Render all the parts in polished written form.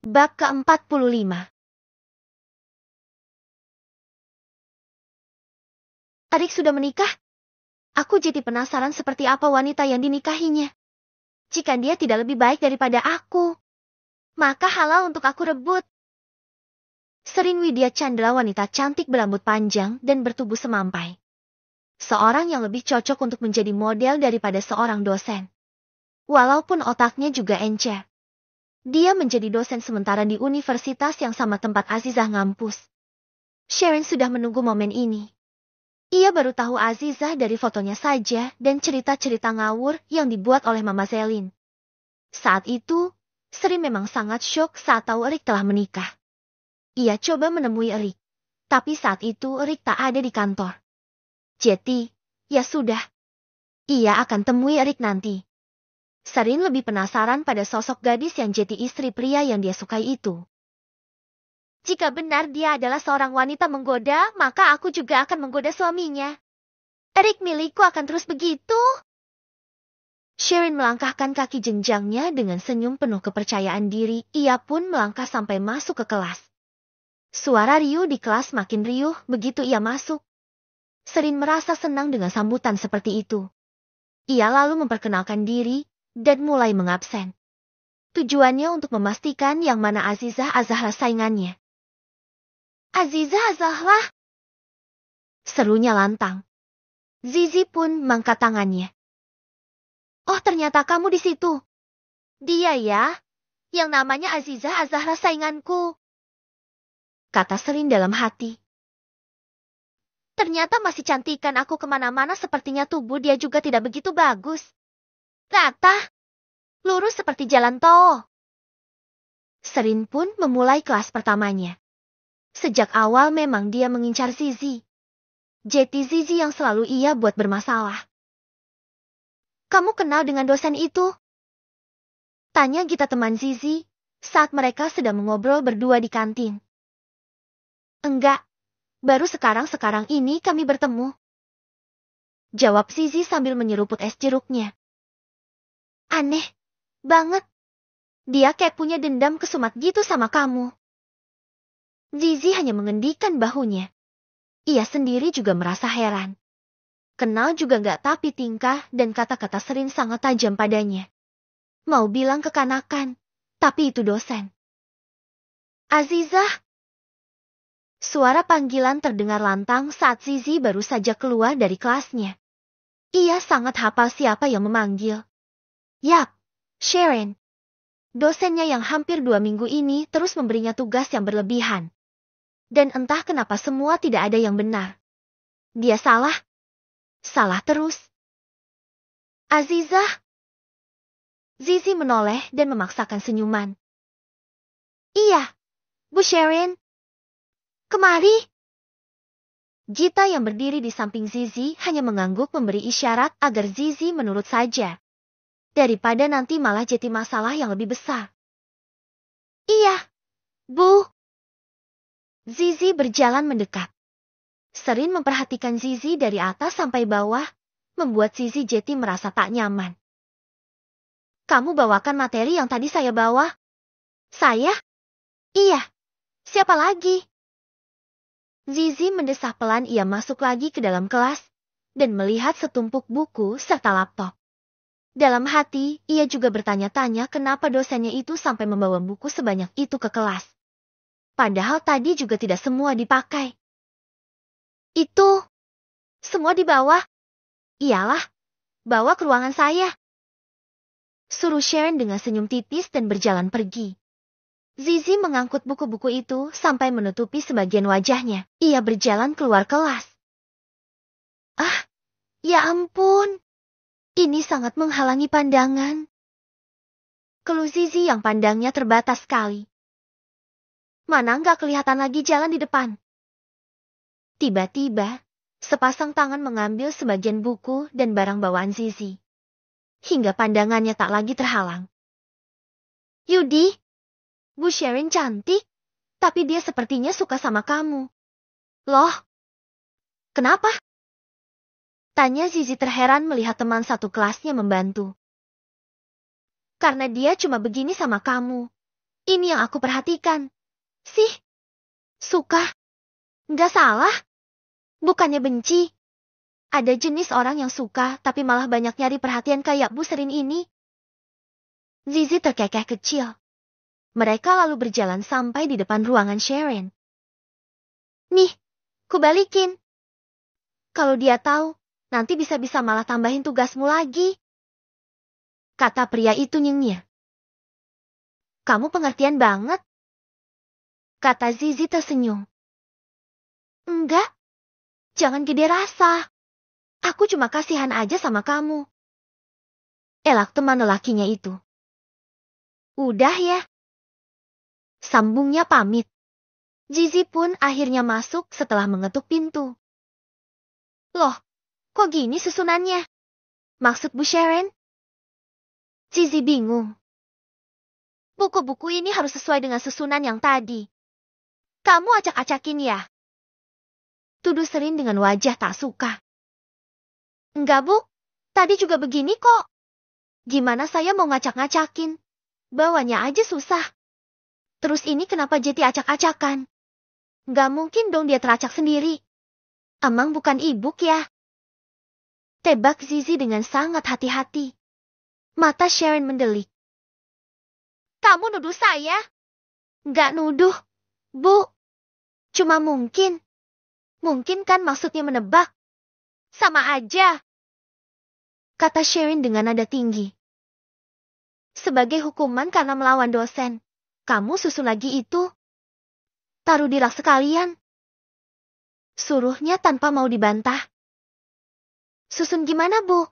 Bab ke-45. Arik sudah menikah? Aku jadi penasaran seperti apa wanita yang dinikahinya. Jika dia tidak lebih baik daripada aku, maka halal untuk aku rebut. Serin Widya Chandra, wanita cantik berambut panjang dan bertubuh semampai. Seorang yang lebih cocok untuk menjadi model daripada seorang dosen. Walaupun otaknya juga encer. Dia menjadi dosen sementara di universitas yang sama tempat Azizah ngampus. Sharon sudah menunggu momen ini. Ia baru tahu Azizah dari fotonya saja dan cerita-cerita ngawur yang dibuat oleh Mama Zelin. Saat itu, Sri memang sangat syok saat tahu Erik telah menikah. Ia coba menemui Erik, tapi saat itu Erik tak ada di kantor. Jadi, ya sudah. Ia akan temui Erik nanti. Serin lebih penasaran pada sosok gadis yang jadi istri pria yang dia sukai itu. Jika benar dia adalah seorang wanita menggoda, maka aku juga akan menggoda suaminya. Erik milikku akan terus begitu. Sharon melangkahkan kaki jenjangnya dengan senyum penuh kepercayaan diri. Ia pun melangkah sampai masuk ke kelas. Suara riuh di kelas makin riuh begitu ia masuk. Serin merasa senang dengan sambutan seperti itu. Ia lalu memperkenalkan diri dan mulai mengabsen. Tujuannya untuk memastikan yang mana Azizah Azahra saingannya. Azizah Azahra, serunya lantang. Zizi pun mengangkat tangannya. Oh, ternyata kamu di situ. Dia ya, yang namanya Azizah Azahra sainganku, kata Serin dalam hati. Ternyata masih cantikan aku kemana-mana, sepertinya tubuh dia juga tidak begitu bagus. Rata, lurus seperti jalan tol. Serin pun memulai kelas pertamanya. Sejak awal memang dia mengincar Zizi. Jadi Zizi yang selalu ia buat bermasalah. Kamu kenal dengan dosen itu? Tanya Gita, teman Zizi, saat mereka sedang mengobrol berdua di kantin. Enggak, baru sekarang ini kami bertemu. Jawab Zizi sambil menyeruput es jeruknya. Aneh banget. Dia kayak punya dendam kesumat gitu sama kamu. Zizi hanya mengendikkan bahunya. Ia sendiri juga merasa heran. Kenal juga nggak, tapi tingkah dan kata-kata Serin sangat tajam padanya. Mau bilang kekanakan, tapi itu dosen. Azizah. Suara panggilan terdengar lantang saat Zizi baru saja keluar dari kelasnya. Ia sangat hafal siapa yang memanggil. Yap, Sharon. Dosennya yang hampir 2 minggu ini terus memberinya tugas yang berlebihan. Dan entah kenapa semua tidak ada yang benar. Dia salah terus. Azizah. Zizi menoleh dan memaksakan senyuman. Iya, Bu Sharon. Kemari. Gita yang berdiri di samping Zizi hanya mengangguk memberi isyarat agar Zizi menurut saja. Daripada nanti malah jadi masalah yang lebih besar. Iya, Bu. Zizi berjalan mendekat. Serin memperhatikan Zizi dari atas sampai bawah, membuat Zizi jadi merasa tak nyaman. Kamu bawakan materi yang tadi saya bawa? Saya? Iya. Siapa lagi? Zizi mendesah pelan. Ia masuk lagi ke dalam kelas dan melihat setumpuk buku serta laptop. Dalam hati, ia juga bertanya-tanya kenapa dosennya itu sampai membawa buku sebanyak itu ke kelas. Padahal tadi juga tidak semua dipakai. Itu semua dibawa? Iyalah, bawa ke ruangan saya. Suruh Sharon dengan senyum tipis dan berjalan pergi. Zizi mengangkut buku-buku itu sampai menutupi sebagian wajahnya. Ia berjalan keluar kelas. Ah, ya ampun. Ini sangat menghalangi pandangan. Keluh Zizi yang pandangnya terbatas sekali. Mana nggak kelihatan lagi jalan di depan. Tiba-tiba, sepasang tangan mengambil sebagian buku dan barang bawaan Zizi. Hingga pandangannya tak lagi terhalang. Yudi, Bu Sharon cantik, tapi dia sepertinya suka sama kamu. Loh, kenapa? Tanya Zizi terheran melihat teman satu kelasnya membantu. Karena dia cuma begini sama kamu. Ini yang aku perhatikan. Sih, suka. Nggak salah. Bukannya benci. Ada jenis orang yang suka tapi malah banyak nyari perhatian kayak Bu Serin ini. Zizi terkekeh kecil. Mereka lalu berjalan sampai di depan ruangan Sharon. Nih, kubalikin. Kalau dia tahu, nanti bisa-bisa malah tambahin tugasmu lagi. Kata pria itu nyenyir. Kamu pengertian banget. Kata Zizi tersenyum. Enggak, jangan gede rasa. Aku cuma kasihan aja sama kamu. Elak teman lelakinya itu. Udah ya. Sambungnya pamit. Zizi pun akhirnya masuk setelah mengetuk pintu. Loh, kok gini susunannya? Maksud Bu Sharon? Zizi bingung. Buku-buku ini harus sesuai dengan susunan yang tadi. Kamu acak-acakin ya? Tuduh Serin dengan wajah tak suka. Enggak, Bu. Tadi juga begini kok. Gimana saya mau ngacak-ngacakin? Bawanya aja susah. Terus ini kenapa jadi acak-acakan? Enggak mungkin dong dia teracak sendiri. Emang bukan ibuk ya? Tebak Zizi dengan sangat hati-hati. Mata Sharon mendelik. Kamu nuduh saya? Enggak nuduh, Bu. Cuma mungkin. Mungkin kan maksudnya menebak. Sama aja. Kata Sharon dengan nada tinggi. Sebagai hukuman karena melawan dosen, kamu susun lagi itu. Taruh di rak sekalian. Suruhnya tanpa mau dibantah. Susun gimana, Bu?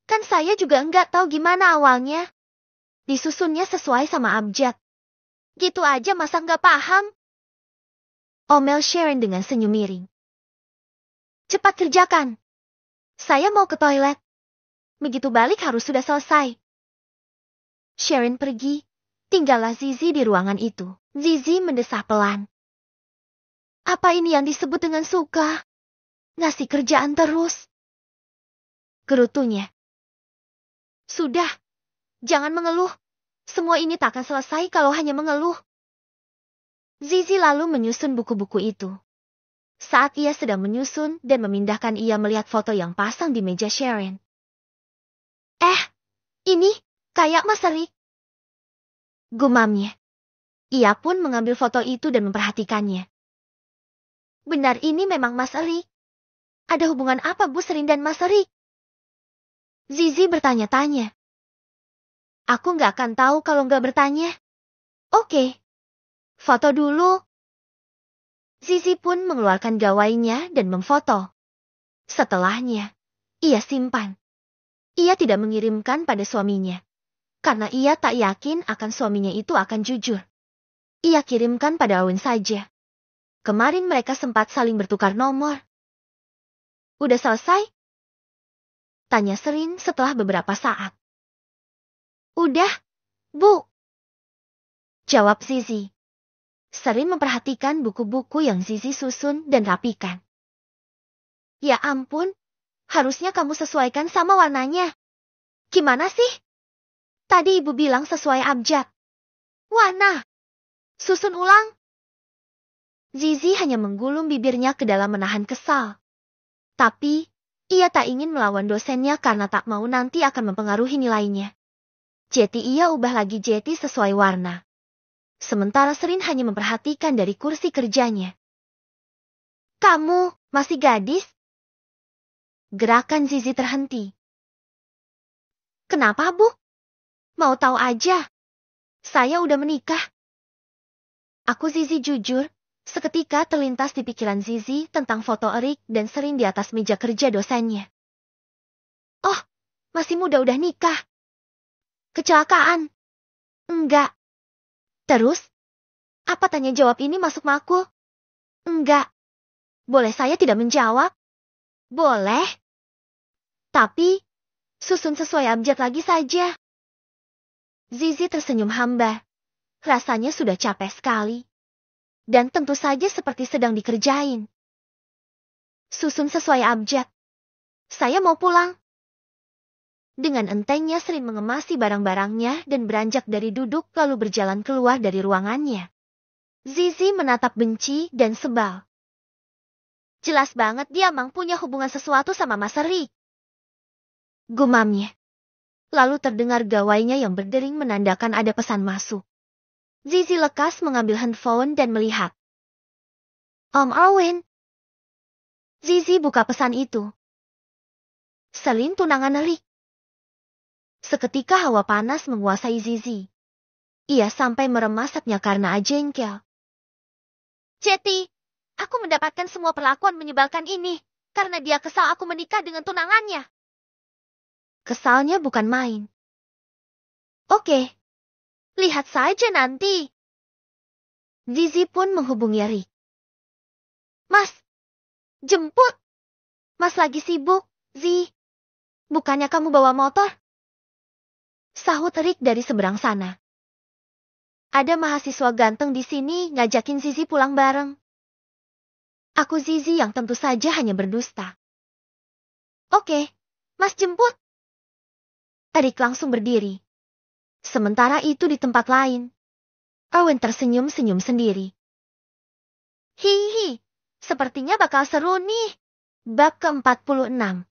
Kan saya juga enggak tahu gimana awalnya. Disusunnya sesuai sama abjad. Gitu aja masa enggak paham? Omel Sharon dengan senyum miring. Cepat kerjakan. Saya mau ke toilet. Begitu balik harus sudah selesai. Sharon pergi, tinggallah Zizi di ruangan itu. Zizi mendesah pelan. Apa ini yang disebut dengan suka? Ngasih kerjaan terus. Gerutunya. Sudah, jangan mengeluh. Semua ini tak akan selesai kalau hanya mengeluh. Zizi lalu menyusun buku-buku itu. Saat ia sedang menyusun dan memindahkan, ia melihat foto yang pasang di meja Sharon. Ini kayak Mas Erik. Gumamnya. Ia pun mengambil foto itu dan memperhatikannya. Benar ini memang Mas Erik. Ada hubungan apa Bu Serin dan Mas Erik? Zizi bertanya-tanya. Aku nggak akan tahu kalau nggak bertanya. Oke. Foto dulu. Zizi pun mengeluarkan gawainya dan memfoto. Setelahnya, ia simpan. Ia tidak mengirimkan pada suaminya. Karena ia tak yakin akan suaminya itu akan jujur. Ia kirimkan pada Owen saja. Kemarin mereka sempat saling bertukar nomor. Udah selesai? Tanya Serin setelah beberapa saat. Udah, Bu. Jawab Zizi. Serin memperhatikan buku-buku yang Zizi susun dan rapikan. Ya ampun, harusnya kamu sesuaikan sama warnanya. Gimana sih? Tadi Ibu bilang sesuai abjad. Warna. Susun ulang. Zizi hanya menggulung bibirnya ke dalam menahan kesal. Tapi, ia tak ingin melawan dosennya karena tak mau nanti akan mempengaruhi nilainya. Jadi ia ubah lagi jeti sesuai warna. Sementara Serin hanya memperhatikan dari kursi kerjanya. Kamu masih gadis? Gerakan Zizi terhenti. Kenapa, Bu? Mau tahu aja. Saya udah menikah. Aku Zizi jujur, seketika terlintas di pikiran Zizi tentang foto Erik dan Serin di atas meja kerja dosennya. Oh, masih muda udah nikah. Kecelakaan. Enggak. Terus, apa tanya jawab ini masuk makul? Enggak. Boleh saya tidak menjawab? Boleh. Tapi, susun sesuai abjad lagi saja. Zizi tersenyum hamba. Rasanya sudah capek sekali. Dan tentu saja seperti sedang dikerjain. Susun sesuai abjad. Saya mau pulang. Dengan entengnya Srin mengemasi barang-barangnya dan beranjak dari duduk lalu berjalan keluar dari ruangannya. Zizi menatap benci dan sebal. Jelas banget dia memang punya hubungan sesuatu sama Mas Rick. Gumamnya. Lalu terdengar gawainya yang berdering menandakan ada pesan masuk. Zizi lekas mengambil handphone dan melihat. Om Owen. Zizi buka pesan itu. Selin tunangan Rick. Seketika hawa panas menguasai Zizi. Ia sampai meremasatnya karena jengkel. Jetty, aku mendapatkan semua perlakuan menyebalkan ini karena dia kesal aku menikah dengan tunangannya. Kesalnya bukan main. Oke, lihat saja nanti. Zizi pun menghubungi Rick. Mas, jemput. Mas lagi sibuk, Zi. Bukannya kamu bawa motor? Sahut Rick dari seberang sana. Ada mahasiswa ganteng di sini ngajakin Zizi pulang bareng. Aku Zizi yang tentu saja hanya berdusta. Oke, Mas jemput. Rick langsung berdiri. Sementara itu di tempat lain, Owen tersenyum-senyum sendiri. Hihi, sepertinya bakal seru nih. Bab ke-46.